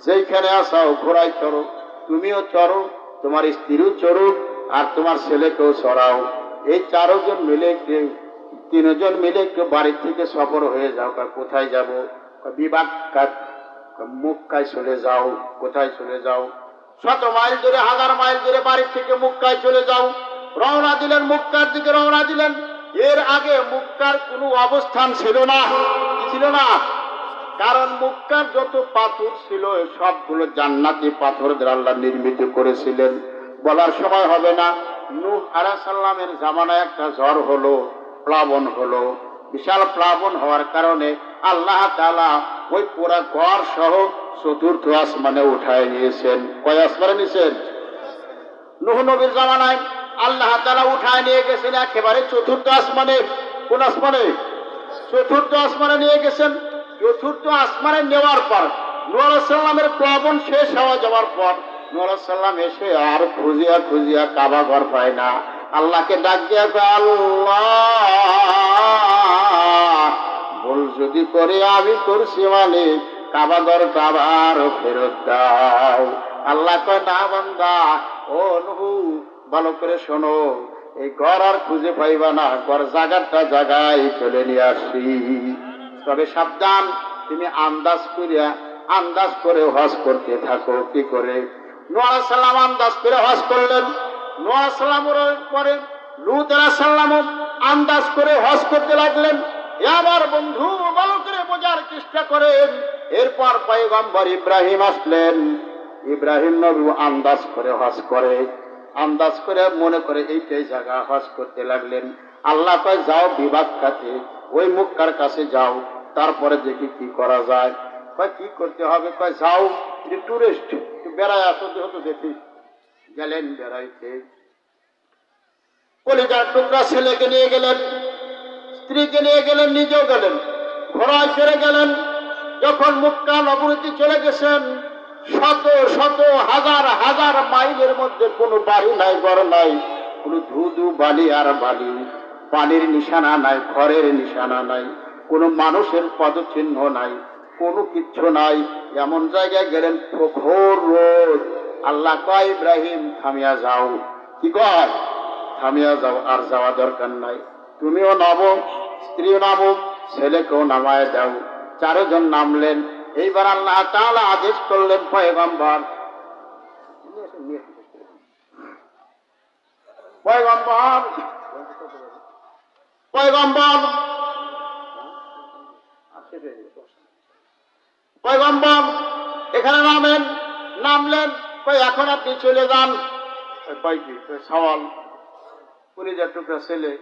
যেইখানে আসাও ঘোড়ায় চড়ো, তুমিও চড়ো, তোমার স্ত্রীও চড়ুক, আর তোমার ছেলেকেও চড়াও। এই চারজন মিলে, তিনজন মিলে একটু বাড়ির থেকে সফর হয়ে যাও। কোথায় যাব? বিবাদ মক্কায় চলে যাও। কোথায় চলে যাও? 100 মাইল ধরে, 1000 মাইল ধরে বাড়ির থেকে মক্কায় চলে যাও। রওনা দিলেন, মক্কার দিকে রওনা দিলেন। এর আগে মক্কার কোনো অবস্থান ছিল না। ছিল না, কারণ মক্কার যত পাথর ছিল সবগুলো জান্নাতি পাথর দ্বারা আল্লাহ নির্মিত করেছিলেন। বলার সময় হবে না। নূহ আলাইহিস সালামের জামানায় একটা ঝড় হলো, প্লাবন হলো। বিশাল প্লাবন হওয়ার কারণে আল্লাহ তাআলা ওই পুরা ঘর সহ চতুর্থ আসমানে উঠায় নিয়েছেন। কয় আসমানে নিয়েছেন? নূহ নবীর জামানায় আল্লাহ তাআলা উঠায় নিয়ে গেছেন একেবারে চতুর্থ আসমানে। কোন আসমানে? চতুর্থ আসমানে নিয়ে গেছেন। চতুর্থ আসমানে নেওয়ার পর নূহ আলাইহিস সালামের প্লাবন শেষ হওয়া যাওয়ার পর নূহ আলাইহিস সালাম এসে আর খুঁজিয়া খুঁজিয়া কাবা ঘর পায় না। আল্লাহকে ডাক দিয়া কয়, আল্লাহ, ভুল যদি করে আমি করছি, মানে কাবা ঘরটা আবার ফেরত দাও। আল্লাহ কয়, না বান্দা, ও নূহ, ভালো করে শোনো, এই ঘর আর খুঁজে পাইবা না, ঘর জায়গাটা জায়গায় চলে নিয়ে আসি। তবে সাবধান, তুমি আন্দাজ করে হজ করতে থাকো। কি করে? নূহ আলাইহিস সালাম আন্দাজ করে হজ করলেন। নূহ আলাইহিস সালামের পরে লূত আলাইহিস সালাম আন্দাজ করে হজ করতে লাগলেন। এবার বন্ধু, ভালো করে বোঝার চেষ্টা করেন। এরপর পয়গম্বর ইব্রাহিম আসলেন। ইব্রাহিম নবী আন্দাজ করে হজ করে, আন্দাজ করে মনে করে এইটাই জায়গা, হজ করতে লাগলেন। আল্লাহ কয়, যাও বিবাদ কাছে, ওই মক্কার কাছে যাও, তারপরে দেখি কি করা যায়। কয়, কি করতে হবে? কয়, যাও, টুরিস্ট, বেড়ায় আসো, হতো দেখি। গেলেন বেড়াইতে। কলিজার টুকরা ছেলেকে নিয়ে গেলেন, স্ত্রীকে নিয়ে গেলেন, নিজেও গেলেন, ঘোড়ায় চড়ে গেলেন। যখন মক্কা নগরীতে চলে গেছেন, শত শত হাজার হাজার মাইলের মধ্যে কোনো বাড়ি নাই, ঘর নাই, কোনো ধুধু বালি আর বালি, পানির নিশানা নাই, ঘরের নিশানা নাই, কোনো মানুষের পদচিহ্ন নাই, কোনো কিচ্ছু নাই। এমন জায়গায় গেলেন, প্রখর রোদ। আল্লাহ কয়, ইব্রাহিম থামিয়া যাও। কি কয়? থামিয়া যাও, আর যাওয়া দরকার নাই। তুমিও নামো, স্ত্রীও নামো, ছেলেকেও নামায় দাও। 4 জন নামলেন। এইবার আল্লাহ তাআলা আদেশ করলেন, পয়গম্বর পয়গম্বর পয়গম্বর পয়গম্বর এখানে নামেন। নামলেন। কই, এখন আপনি চলে যান। কয়টি সওয়াল, কলিজার টুকরা ছেলে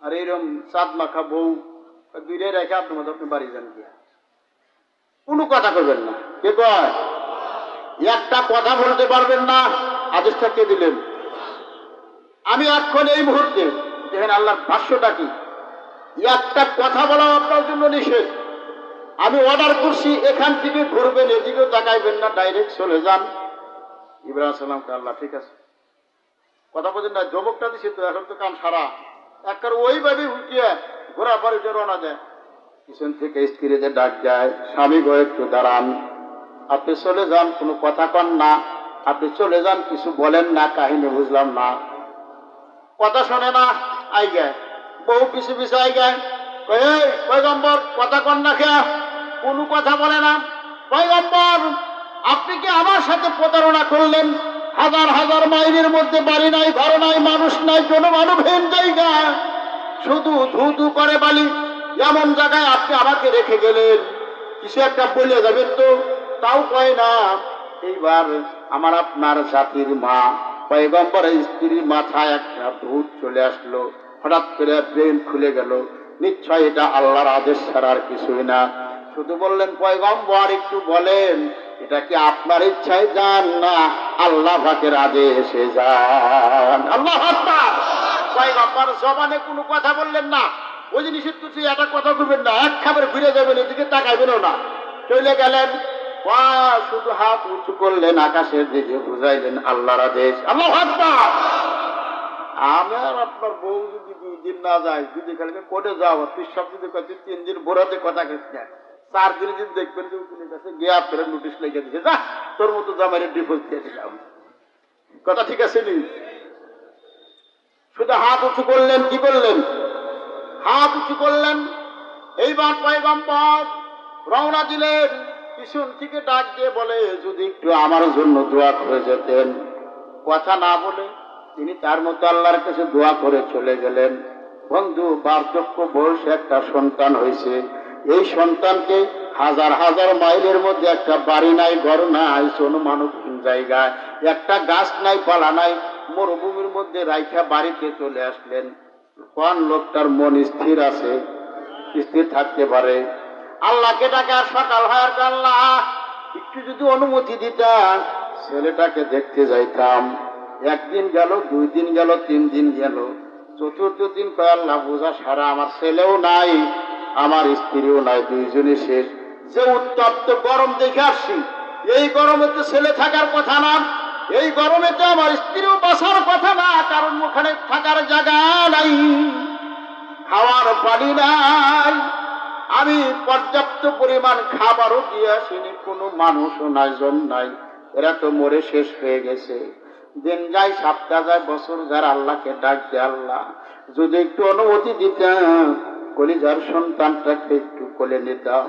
আর এরকম চাঁদ মাখা বউ, দুইটাই রেখে আপনার মতো আপনি বাড়ি যান গিয়া কোনো কথা করবেন না। কে কয়? একটা কথা বলতে পারবেন না। আদেশটা কে দিলেন? আমি এখন এই মুহূর্তে দেখেন আল্লাহর ভাষ্যটা কি, একটা কথা বলা আপনার জন্য নিষেধ। আমি অর্ডার করছি এখান থেকে ঘুরবেন, এদিকেও তাকাইবেন না, ডাইরেক্ট চলে যান। ইব্রাহিম সালামকে আল্লাহ ঠিক আছে কথা বলছেন না, যুবকটা দিছে তো এখন তো কাম সারা একবার ওইভাবে উঠিয়ে ঘোরা পরে রওনা দেয়। পিছন থেকে স্ত্রীদের ডাক যায়, স্বামী গো একটু দাঁড়ান, আপনি চলে যান, কোনো কথা কন না, আপনি চলে যান, কিছু বলেন না, কাহিনী বুঝলাম না, কথা শোনে না। আই গায় বউ পিছু পিছু আই গায়, পয়গম্বর কথা কন না খেয়া, কোনো কথা বলে না। পয়গম্বর আপনি কি আমার সাথে প্রতারণা করলেন? হাজার হাজার মাইলের মধ্যে বাড়ি নাই, ঘর নাই, মানুষ নাই, জনমানবহীন জায়গা, শুধু ধু ধু করে বালি, এমন জায়গায় আপনি আমাকে রেখে গেলেন, কিছু একটা বলে যাবেন তো, তাও কয় না। এইবার আমার আপনার জাতির মা পয়গম্বরের স্ত্রীর মাথায় একটা ভূত চলে আসলো, হঠাৎ করে ব্রেন খুলে গেল, নিশ্চয় এটা আল্লাহর আদেশ ছাড়া আর কিছুই না। শুধু বললেন পয়গম্বর একটু বলেন, এটা কি আপনার ইচ্ছায় যান না আল্লাহ পাকের আদেশে যান? আল্লাহু আকবার। পয়গম্বর জবানে কোনো কথা বললেন না, ওই যে নিষেধ করছি একটা কথা বলবেন না, এক খাবার ঘুরে যাবেন, এদিকে তাকাইবেনও না, চলে গেলেন। শুধু হাত উঁচু করলেন আকাশের দিকে, বুঝাইলেন আল্লাহর আদেশ। আল্লাহু আকবার। আমার আপনার বউ যদি 2 দিন না যায়, যদি খালি কোর্টে যাও, পিসাব যদি 3 দিন বোরাতে কথা কেছে, 4 দিনে যদি দেখবেন যে উকিলের কাছে গিয়ে আপনারা নোটিশ লিখে দিচ্ছে, যা তোর মতো জামাইয়ের ডিভোর্স দিয়ে দিলাম। কথা ঠিক আছে নি? শুধু হাত উঁচু করলেন, কি করলেন? হাত উঁচু করলেন। এইবার পয়গম্বর রওনা দিলেন, পিছন থেকে ডাক দিয়ে বলে, যদি একটু আমার জন্য দোয়া করে যেতেন। কথা না বলে তিনি তার মতো আল্লাহর কাছে দোয়া করে চলে গেলেন। বন্ধু, বার্ধক্য বয়সে একটা সন্তান হয়েছে, এই সন্তানকে হাজার হাজার মাইলের মধ্যে একটা বাড়ি নাই, ঘর নাই, জনমানবহীন জায়গায়, একটা গাছ নাই, পালা নাই, মরুভূমির মধ্যে রাইখা বাড়িতে চলে আসলেন। কোন লোকটার মন স্থির আছে? স্থির থাকতে পারে? আল্লাহকে ডাকে, আর সকাল হয়, আর আল্লাহ একটু যদি অনুমতি দিতাম ছেলেটাকে দেখতে যাইতাম। 1 দিন গেল, 2 দিন গেল, 3 দিন গেল, 4th দিন কয় আল্লাহ বোঝা সারা, আমার ছেলেও নাই, আমার স্ত্রীও নাই, 2 জনই শেষ। যে উত্তপ্ত গরম দেখে আসছি, এই গরমে তো ছেলে থাকার কথা না, এই গরমে তো আমার স্ত্রীও বাঁচার কথা না, কারণ ওখানে থাকার জায়গা নাই, খাওয়ার পানি নাই, আমি পর্যাপ্ত পরিমাণ খাবারও দিয়ে আসিনি, কোনো মানুষও নাই, জন নাই, এরা তো মরে শেষ হয়ে গেছে। দিন যায়, সপ্তাহ যায়, বছর যায়, আল্লাহকে ডাক দে, আল্লাহ যদি একটু অনুমতি দিতাম, কলিজার সন্তানটাকে একটু কোলে নিতাম,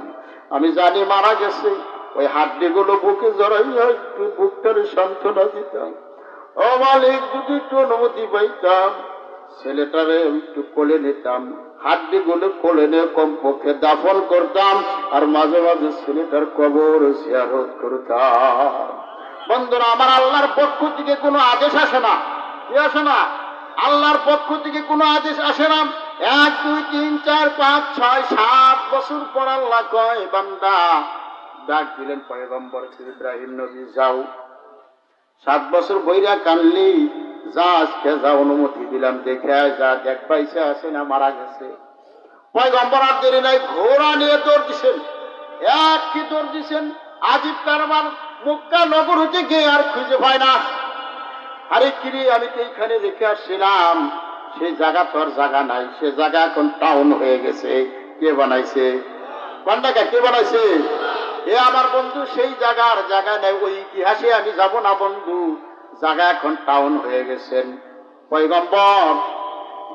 আমি জানি মারা গেছে, ওই হাড্ডিগুলো বুকে জড়াইয়া একটু বুকটার সান্ত্বনা দিতাম। ও মালিক, যদি একটু অনুমতি পাইতাম, ছেলেটারে একটু কোলে নিতাম, হাড্ডিগুলো কোলে নিয়ে কমপক্ষে দাফন করতাম, আর মাঝে মাঝে ছেলেটার কবর জিয়ারত করতাম। বন্ধুরা, আমার আল্লাহর পক্ষ থেকে কোনো আদেশ আসে না, কি আসে না? আল্লাহর পক্ষ থেকে কোনো আদেশ আসে না। 1 2 3 4 5 6 7 বছর পর আল্লাহ কয়, বান্দা, ডাক দিলেন পয়গম্বর ইব্রাহিম নবী, যাও, 7 বছর বইরা কানলি, যা আজকে যা, অনুমতি দিলাম, দেখে যা, দেখ পাইছে আছে না মারা গেছে। পয়গম্বর আর দেরি নাই, ঘোড়া নিয়ে দৌড় দিছেন, এক কি দৌড় দিছেন, আজিব কারবার, মক্কা নগর হতে গিয়ে আর খুঁজে পায় না। আরে কিরে, আমি তো এইখানে রেখে আসছিলাম, সেই জায়গা তো আর জায়গা নাই, সে জায়গা এখন টাউন হয়ে গেছে। কে বানাইছে? বান্দাকে কে বানাইছে? এ আমার বন্ধু, সেই জায়গার জায়গা নেই, ওই ইতিহাসে আমি যাব না বন্ধু, জায়গা এখন টাউন হয়ে গেছেন। পয়গম্বর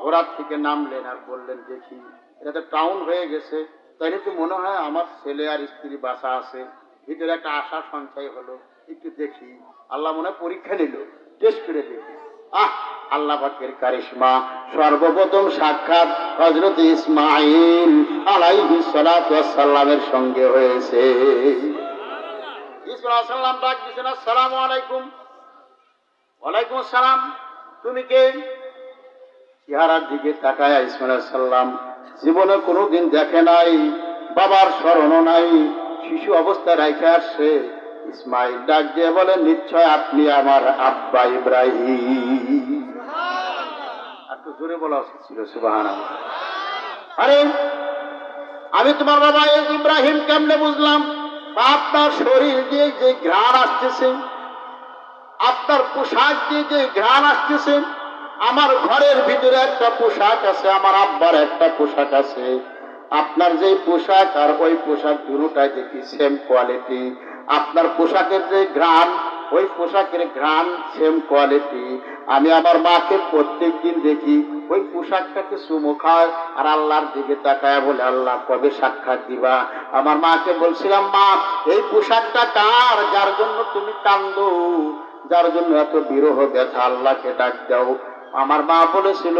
ঘোড়ার থেকে নামলেন আর বললেন, দেখি এটা তো টাউন হয়ে গেছে, তাইলে তো মনে হয় আমার ছেলে আর স্ত্রী বাসা আছে, ভিতরে একটা আশা সঞ্চয় হলো, একটু দেখি। আল্লাহ মনে হয় পরীক্ষা নিল, টেস্ট করে দেখি। আল্লাহ পাকের কারিশমা, সর্বপ্রথম সাক্ষাৎ হযরত ইসমাঈল আলাইহিস সালাতু ওয়াস সালামের সঙ্গে হয়েছে। ইসমাঈল আলাইহিস সালাম ডাক দিয়েছেন, আসসালামু আলাইকুম। ওয়ালাইকুম আসসালাম। তুমি কে? চেহারার দিকে তাকায় ইসমাঈল আলাইহিস সালাম জীবনে কোনোদিন দেখে নাই, বাবার স্মরণও নাই, শিশু অবস্থায় রেখে আসছে। ইসমাইল ডাক দিয়ে বলে, নিশ্চয় আপনি আমার আব্বা ইব্রাহিম। একটু জোরে বলা উচিত ছিল, সুবহানাল্লাহ। আরে আমি তোমার বাবা ইব্রাহিম কেমনে বুঝলাম? আপনার শরীর দিয়ে যে ঘ্রাণ আসতেছে, আপনার পোশাক দিয়ে যে ঘ্রাণ আসতেছে, আমার ঘরের ভিতরে একটা পোশাক আছে, আমার আব্বার একটা পোশাক আছে। আপনার যে পোশাক আর ওই পোশাক দুটোটাই দেখি সেম কোয়ালিটি। আপনার পোশাকের যে ঘ্রাণ, ওই পোশাকের ঘ্রাণ সেম কোয়ালিটি। আমি আমার মাকে প্রত্যেক দিন দেখি ওই পোশাকটাকে চুমু খায় আর আল্লাহর দিকে তাকায় বলে, আল্লাহ কবে সাক্ষাৎ দিবা? আমার মাকে বলছিলাম, মা এই পোশাকটা কার, যার জন্য তুমি কান্দো, যার জন্য এত বিরহ ব্যথা, আল্লাহকে ডাক দাও। আমার মা বলেছিল,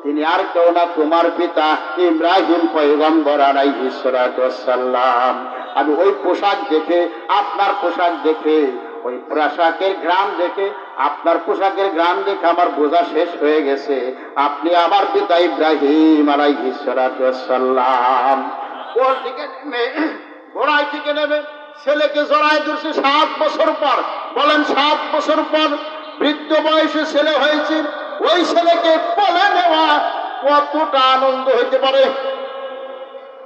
তিনি আর কেউ না, তোমার পিতা ইব্রাহিম পয়গম্বর আলাইহিস সালাতু ওয়াস সালাম। আমি ওই পোশাক দেখে, আপনার পোশাক দেখে, ওই পোশাকের ঘ্রাণ দেখে, আপনার পোশাকের ঘ্রাণ দেখে আমার বোঝা শেষ হয়ে গেছে আপনি আমার পিতা ইব্রাহিম আলাইহিস সালাতু ওয়াস সালাম। ওর দিকে ঘোড়ায় থেকে নেবে, ছেলেকে জড়ায় ধরছে 7 বছর পর। বলেন 7 বছর পর বৃদ্ধ বয়সে ছেলে হয়েছে। ওই ছেলেকে কোলে নেওয়া কতটা আনন্দ হইতে পারে,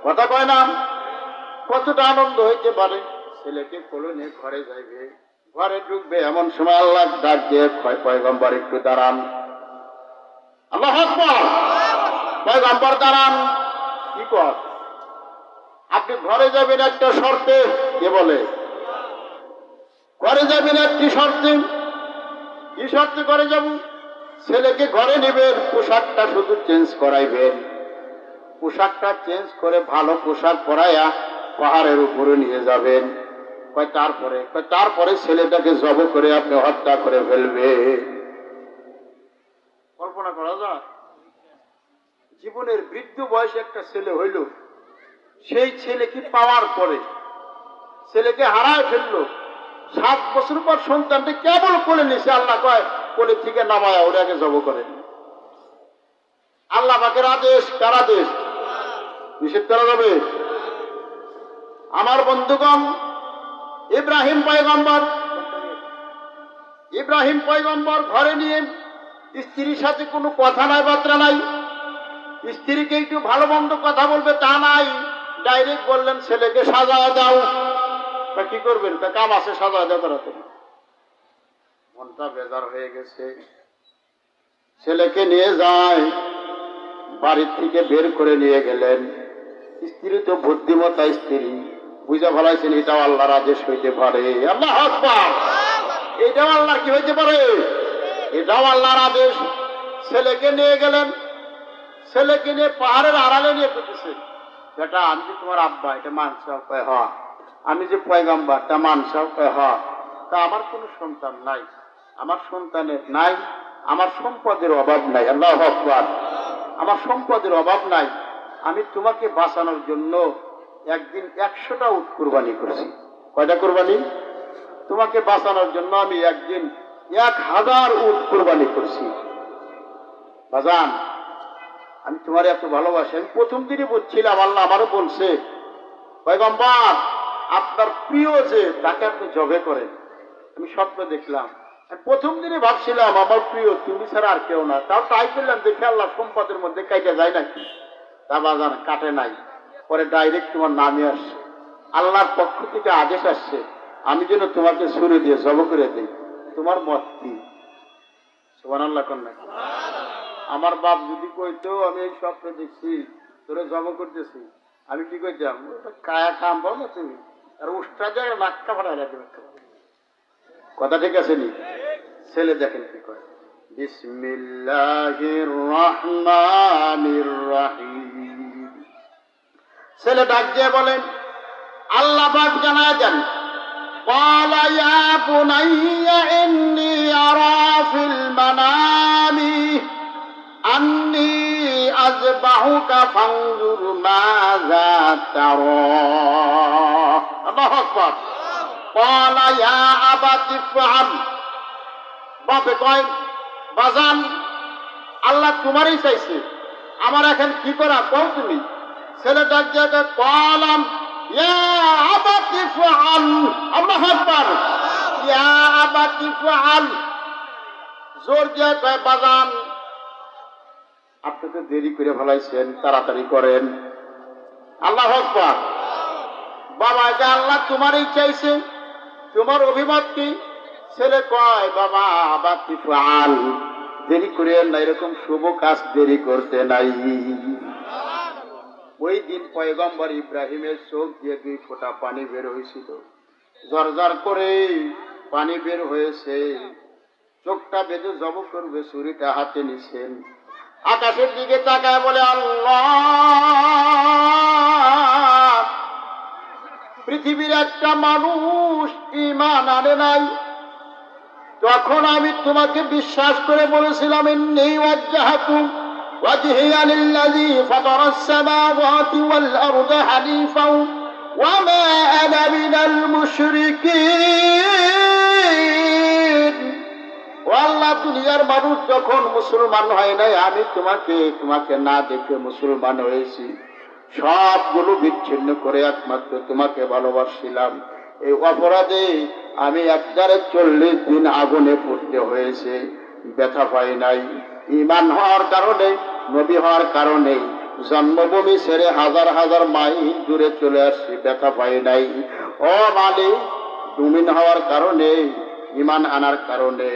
কথা কয় না? কতটা আনন্দ হইতে পারে? ছেলেকে কোলে নিয়ে ঘরে যাইবে, ঘরে ঢুকবে, এমন সময় আল্লাহ ডাক দিয়ে, পয়গম্বর একটু দাঁড়ান। আল্লাহু আকবার। পয়গম্বর দাঁড়ান। কি কর? আপনি ঘরে যাবেন একটা শর্তে। কে বলে? ঘরে যাবেন একটি শর্তে। কি শর্তে ঘরে যাব? ছেলেকে ঘরে নেবেন, পোশাকটা শুধু চেঞ্জ করাইবেন। পোশাকটা চেঞ্জ করে ভালো পোশাক পরাইয়া পাহাড়ের উপরে নিয়ে যাবেন। তারপরে ছেলেটাকে জব করে আপনি হত্যা করে ফেলবে। কল্পনা করা যায়? জীবনের বৃদ্ধ বয়সে একটা ছেলে হইল, সেই ছেলেকে পাওয়ার পরে ছেলেকে হারায় ফেললো। 7 বছর পর সন্তানটা কেবল কোলে নিছে, আল্লাহ কয় কোলে থেকে নামায়া ওটাকে জব করেন। আল্লাহ পাকের আদেশ, কার আদেশ? নিষেধ করা যাবে? আমার বন্ধুগণ, ইব্রাহিম পয়গম্বর ঘরে নিয়ে, স্ত্রীর সাথে কোনো কথা নাই, বার্তা নাই, স্ত্রীকে একটু ভালো মন্দ কথা বলবে তা নাই, ডাইরেক্ট বললেন ছেলেকে সাজায় দাও। তা কি করবেন? তা কাম আছে, সাজায় দাও করাতে। মনটা বেজার হয়ে গেছে। ছেলেকে নিয়ে যায়, বাড়ির থেকে বের করে নিয়ে গেলেন। স্ত্রী তো বুদ্ধিমতা স্ত্রী, বুঝা ফেলাইছেন এটাও আল্লাহর আদেশ হইতে পারে। আল্লাহু আকবার। এটাও আল্লাহর কি হইতে পারে? এটাও আল্লাহর আদেশ। ছেলেকে নিয়ে গেলেন, ছেলেকে নিয়ে পাহাড়ের আড়ালে নিয়ে করতেছে, বেটা আমি যে তোমার আব্বা, এটা মানসাও? কয় হ। আমি যে পয়গম্বর, তা মানসাও? কয় হ। তা আমার কোনো সন্তান নাই, আমার সন্তানের নাই, আমার সম্পদের অভাব নাই। আল্লাহু আকবার। আমার সম্পদের অভাব নাই। আমি তোমাকে বাঁচানোর জন্য একদিন 100টা উট কুরবানি করছি। কয়টা কুরবানি? তোমাকে বাঁচানোর জন্য আমি একদিন 1000 উট কুরবানি করছি। বাজান, আমি তোমার এত ভালোবাসি। আমি প্রথম দিনই বুঝছিলাম, আল্লাহ আমারও বলছে, পয়গম্বর আপনার প্রিয় যে, তাকে আপনি জবে করেন। আমি স্বপ্ন দেখলাম, আমি প্রথম দিনই ভাবছিলাম আমার প্রিয় তুমি ছাড়া আর কেউ না। তাও ট্রাই করলাম, দেখে আল্লাহ সম্পদের মধ্যে কাইটা যায় নাকি। তা বাজান কাটে নাই। পরে ডাইরেক্ট তোমার নামে আসছে, আল্লাহর পক্ষ থেকে আদেশ আসছে, আমি যেন তোমাকে ছুরি দিয়ে জব করে দিই। তোমার মত কি? সুবহানাল্লাহ কন্যা। আমার বাপ যদি কইতো আমি এই স্বপ্নে দেখছি তোরে জব করতেছি, আমি কি কইতাম? কায়া খাম পাও না তুমি, আর উষ্টা জায়গায় নাক্কা ফাটাই লাগবে। কথা ঠিক আছে নি? ছেলে দেখেন কি করে, বিসমিল্লাহির রহমানির রহিম। ছেলে ডাক দিয়ে বলেন, আল্লাহ পাক জানায় দেন, قال يا بني إني أرى في المنام أني أذبحك فانظر ماذا ترى. الله أكبر. قال يا أبت افعل. বাপে কয়, বাজান আল্লাহ তোমারই চাইছে, আমার এখন কি করা কও তুমি? ছেলে ডাক দিয়ে কলাম ইয়া আবাতি ফাআল, আল্লাহু আকবার, ইয়া আবাতি ফাআল। জোর দিয়ে কয় বাজান আপনি তো দেরি করে ফেলাইছেন, তাড়াতাড়ি করেন। আল্লাহু আকবার। বাবা যে আল্লাহ তোমারই চাইছে, তোমার অভিমত কি? ছেলে কয় বাবা আবাতি ফাআল, দেরি করে না, এরকম শুভ কাজ দেরি করতে নাই। ওই দিন পয়গম্বর ইব্রাহিমের চোখ দিয়ে 2 ফোঁটা পানি বের হয়েছিল, জরজর করে পানি বের হয়েছে। চোখটা বেঁধে জব করবে, ছুরিটা হাতে নিছেন, আকাশের দিকে তাকায় বলে আল্লাহ, পৃথিবীর একটা মানুষ ঈমান আনে নাই, তখন আমি তোমাকে বিশ্বাস করে বলেছিলাম ইন্নী ওয়াজ্জাহতু ওয়াজহিয়া লিল্লাযী ফাতারাস সামাওয়াতি ওয়াল আরদা হানিফাও ওয়া মা আনা মিনাল মুশরিকিন। ও আল্লাহ, দুনিয়ার মানুষ যখন মুসলমান হয় নাই, আমি তোমাকে না দেখে মুসলমান হয়েছি, সবগুলো বিচ্ছিন্ন করে একমাত্র তোমাকে ভালোবাসছিলাম। এই অপরাধে আমি 40 দিন আগুনে পড়তে হয়েছে, ব্যথা পাই নাই। ঈমান হওয়ার কারণে, নবী হওয়ার কারণে জন্মভূমি ছেড়ে হাজার হাজার মাইল দূরে চলে আসছি, ব্যথা পাই নাই। ও মালিক, মুমিন হওয়ার কারণে, ঈমান আনার কারণে,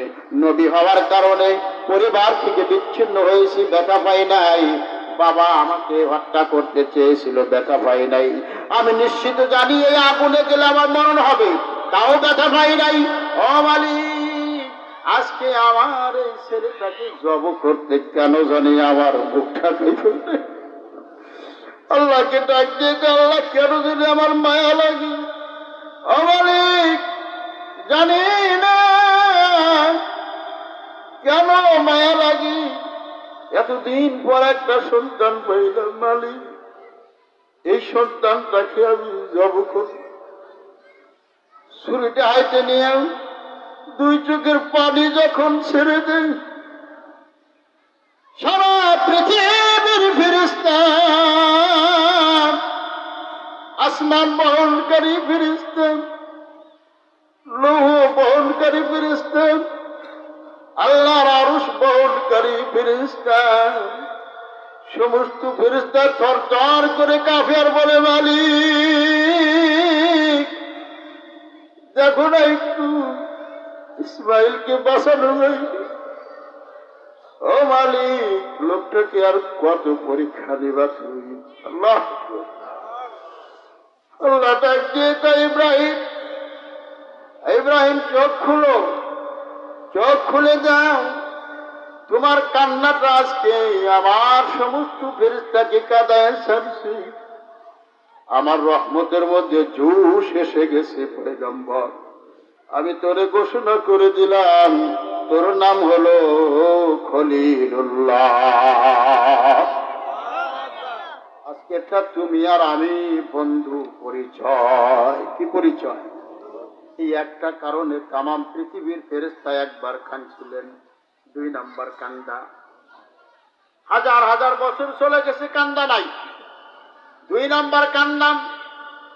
নবী হওয়ার কারণে পরিবার থেকে বিচ্ছিন্ন হয়েছি, ব্যথা পাই নাই। বাবা আমাকে হত্যা করতে চেয়েছিল, ব্যথা পাই নাই। আমি নিশ্চিত জানি এই আগুনে গেলে আমার মরণ হবে, তাও ব্যথা পাই নাই। ও মালিক, আজকে আমার এই ছেলেটাকে জব করতে কেন জানি আমার বুকটা কেঁপে ওঠে। আল্লাহকে ডাক দিয়ে আল্লাহ কেন জানি আমার মায়া লাগে। ও মালিক, জানি না কেন মায়া লাগে। এতদিন পর একটা সন্তান পাইলাম মালিক, এই সন্তানটাকে আমি জব করি। ছুরিটা হাতে নিয়ে 2 চোখের পানি যখন ছেড়ে দেয়, সারা পৃথিবীর ফেরেশতা, আসমান বহনকারী ফেরেশতা, লৌহ বহনকারী ফেরেশতা, আল্লাহর আরশ বহনকারী ফেরেশতা, সমস্ত ফেরেশতা থরথর করে কাঁপে আর বলে মালিক দেখো না একটু, ইসমাইলকে বাঁচানো নাই। ও মালিক, লোকটাকে আর কত পরীক্ষা দিবা তুমি? আল্লাহ আল্লাহ ডাক দিয়ে কয় ইব্রাহিম, ইব্রাহিম চোখ খুলো, চোখ খুলে যাও। তোমার কান্নাটা আজকে আমার সমস্ত ফেরেশতাকে কাঁদায় ছাড়ছে। আমার রহমতের মধ্যে জোশ এসে গেছে পয়গম্বর। আমি তোরে ঘোষণা করে দিলাম, তোর নাম হলো খলিলুল্লাহ। আজকেরটা তুমি আর আমি বন্ধু পরিচয়। কি পরিচয়? এই একটা কারণে তামাম পৃথিবীর ফেরেশতা একবার কাঁদছিলেন। 2 নাম্বার কান্দা, হাজার হাজার বছর চলে গেছে, কান্দা নাই। 2 নাম্বার কান্দাম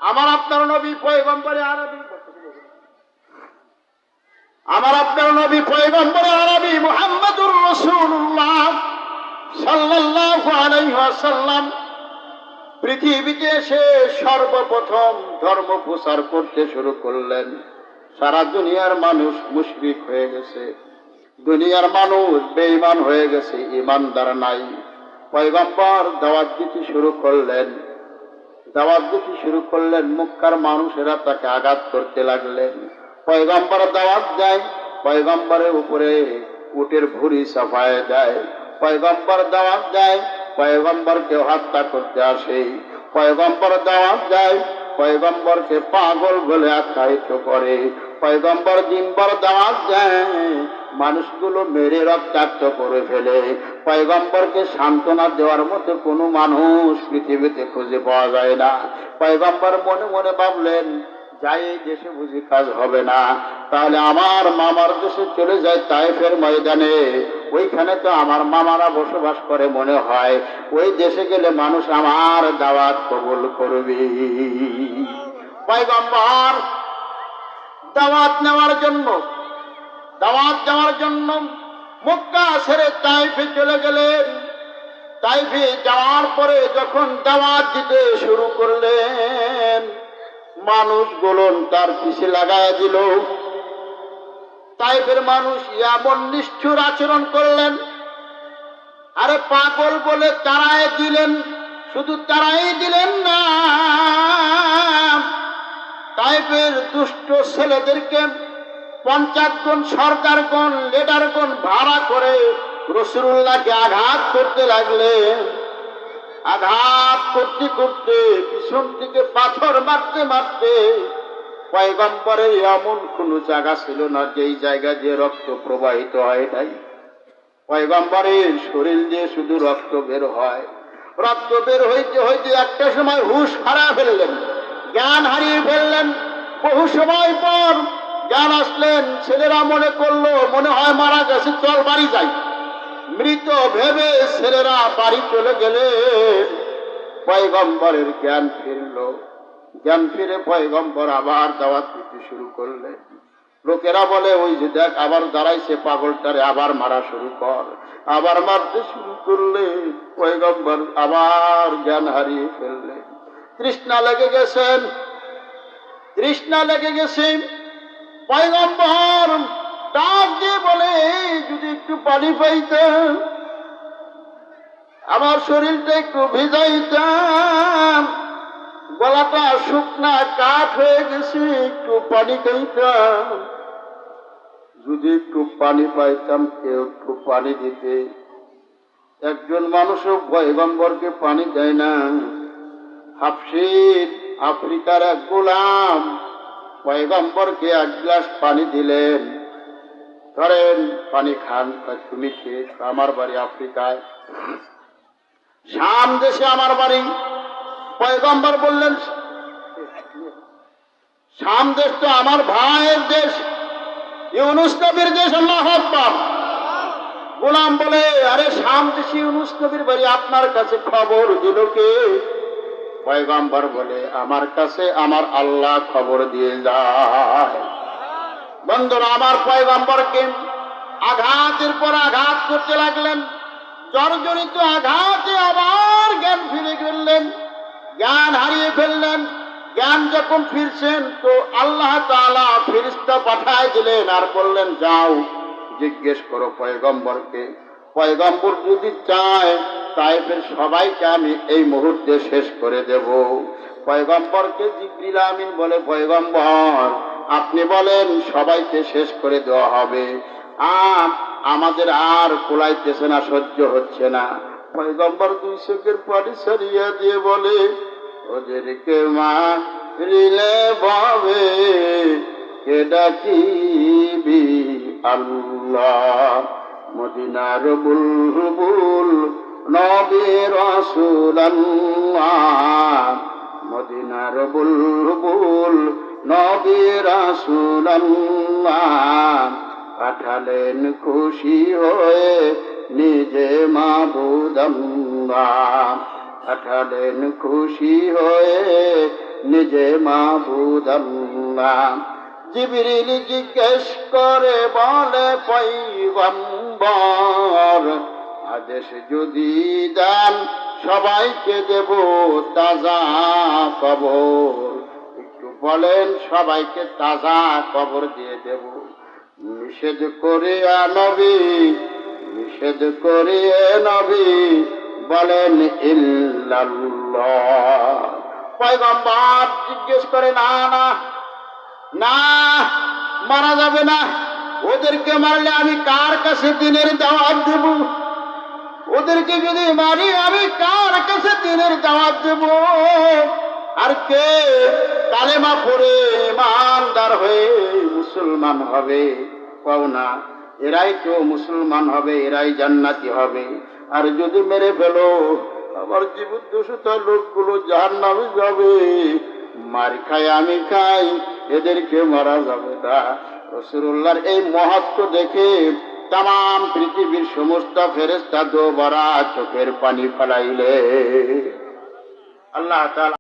আমার আপনার নবী পয়গম্বরে আরবি, আমার আপনার নবী পয়গম্বরে আরবি মুহাম্মদুর রাসূলুল্লাহ সাল্লাল্লাহু আলাইহি ওয়াসাল্লাম পৃথিবীতে এসে সর্বপ্রথম ধর্ম প্রচার করতে শুরু করলেন। সারা দুনিয়ার মানুষ মুশরিক হয়ে গেছে, দুনিয়ার মানুষ বেঈমান হয়ে গেছে, ঈমানদার নাই। পয়গম্বর দাওয়াত দিতে শুরু করলেন, দাওয়াত দিতে শুরু করলেন। মক্কার মানুষেরা তাকে আঘাত করতে লাগলেন। পয়গম্বর দাওয়াত দেয়, পয়গম্বরের উপরে উটের ভুঁড়ি চাপায় দেয়। পয়গম্বর দাওয়াত দেয়, পয়গম্বরকে হত্যা করতে আসে। পয়গম্বর দাওয়াত দেয়, পয়গম্বরকে পাগল বলে আখ্যায়িত করে। পয়গম্বর দিনভর দাওয়াত দেয়, মানুষগুলো মেরে রক্তাক্ত করে ফেলে। পয়গম্বরকে সান্ত্বনা দেওয়ার মতো কোনো মানুষ পৃথিবীতে খুঁজে পাওয়া যায় না। পয়গম্বর মনে মনে ভাবলেন, যাই এই দেশে বুঝি কাজ হবে না, তাহলে আমার মামার দেশে চলে যায় তায়েফের ময়দানে। ওইখানে তো আমার মামারা বসবাস করে মনে হয়, ওই দেশে গেলে মানুষ আমার দাওয়াত কবুল করবে। পয়গম্বর দাওয়াত নেওয়ার জন্য মক্কা ছেড়ে তাইফে চলে গেলেন। তাইফে যাওয়ার পরে যখন দাওয়াত দিতে শুরু করলেন, মানুষগুলো তার পিছে লাগায় দিল। তাইফের মানুষ এমন নিষ্ঠুর আচরণ করলেন, আরে পাগল বলে তারাই দিলেন। শুধু তারাই দিলেন না, তাইফের দুষ্ট ছেলেদেরকে 50 জন সরদারগণ, লিডারগণ ভাড়া করে রাসূলুল্লাহকে আঘাত করতে লাগলেন। আঘাত করতে করতে পিছন থেকে পাথর মারতে মারতে পয়গম্বরের এমন কোনো জায়গা ছিল না যেই জায়গা দিয়ে রক্ত প্রবাহিত হয় নাই। পয়গম্বরের শরীর দিয়ে শুধু রক্ত বের হয়। রক্ত বের হইতে হইতে একটা সময় হুঁশ হারিয়ে ফেললেন, জ্ঞান হারিয়ে ফেললেন। বহু সময় পর জ্ঞান আসলেন। ছেলেরা মনে করলো মনে হয় মারা গেছে, চল বাড়ি যাই। মৃত ভেবে ছেলেরা বাড়ি চলে গেলেন। পয়গম্বরের জ্ঞান ফিরল। জ্ঞান ফিরে পয়গম্বর আবার দাওয়াত দিতে শুরু করলেন। লোকেরা বলে ওই যে দেখ আবার দাঁড়াইছে পাগলটারে, আবার মারা শুরু কর। আবার মারতে শুরু করলে পয়গম্বর আবার জ্ঞান হারিয়ে ফেললেন। তৃষ্ণা লেগে গেছে। পয়গম্বর ডাক দিয়ে বলে যদি একটু পানি পাইতাম, আমার শরীরটা একটু ভিজাইতাম, গলাটা শুকনা কাঠ হয়ে গেছে, একটু পানি খাইতাম। যদি একটু পানি পাইতাম, কেউ একটু পানি দিতে। একজন মানুষও পয়গম্বরকে পানি দেয় না। হাফসির আফ্রিকার এক গোলাম পয়গম্বরকে 1 গ্লাস পানি দিলেন। ধরেন পানি খান। তুমি খেয়ে, আমার বাড়ি আফ্রিকায়, শাম দেশে আমার বাড়ি। পয়গম্বর বললেন শাম দেশ তো আমার ভাইয়ের দেশ, ইউনুস নবীর দেশ। আল্লাহু আকবার। গোলাম বলে আরে শাম দেশে ইউনুস নবীর বাড়ি, আপনার কাছে খবর দিল কে? পয়গম্বর বলে আমার কাছে আমার আল্লাহ খবর দিয়ে যায়। বন্ধুরা, আমার পয়গম্বরকে আঘাতের পর আঘাত করতে লাগলেন। জর্জরিত আঘাতে আবার জ্ঞান ফিরে ফেললেন, জ্ঞান হারিয়ে ফেললেন। জ্ঞান যখন ফিরছেন তো আল্লাহ তাআলা ফেরেশতা পাঠায় দিলেন আর বললেন যাও জিজ্ঞেস করো পয়গম্বরকে। পয়গম্বর যদি চায় তাইফের সবাইকে আমি এই মুহূর্তে শেষ করে দেব। পয়গম্বরকে জিবরিল আমিন বলে পয়গম্বর আপনি বলেন সবাইকে শেষ করে দেওয়া হবে, আমাদের আর কুলাইতেছে না, সহ্য হচ্ছে না। পয়গম্বর 2 চোখের পানি ছাড়িয়ে দিয়ে বলে ওদেরকে মারিলে ভাবে কে ডাকিবি আল্লাহ। মদিনার বুলবুল নবী রাসূলুল্লাহ, মদিনার বুলবুল নবী রাসূলুল্লাহ পাঠালেন খুশি হয়ে নিজে মাবুদ আল্লাহ, পাঠালেন খুশি হয়ে নিজে মাবুদ আল্লাহ। জিবরিল জিজ্ঞেস করে বলে পয়গম্বর আদেশ যদি দেন সবাইকে দেব তাজা কবর। একটু বলেন সবাইকে তাজা কবর দিয়ে দেব। নিষেধ করিয়া নবী বলেন ইল্লাল্লাহ। পয়গম্বর জিজ্ঞেস করে না না না, মারা যাবে না। ওদেরকে মারলে আমি কার কাছে দিনের দাওয়াত দেব? ওদেরকে যদি মারি আমি কার কাছে দিনের দাওয়াত দেব? আর কে কালেমা পড়ে ইমানদার হয়ে মুসলমান হবে? পাও না, এরাই তো মুসলমান হবে, এরাই জান্নাতি হবে। আর যদি মেরে ফেলো আমার জীবদ্দশিত লোকগুলো জাহান্নামে যাবে। মার খাই আমি খাই, এদেরকে মারা যাবে না। রাসূলুল্লাহর এই মহত্ব দেখে তাম পৃথিবীর সমস্ত ফেরেশতা দোবারা চোখের পানি ফেলাইলে। আল্লাহ তাআলা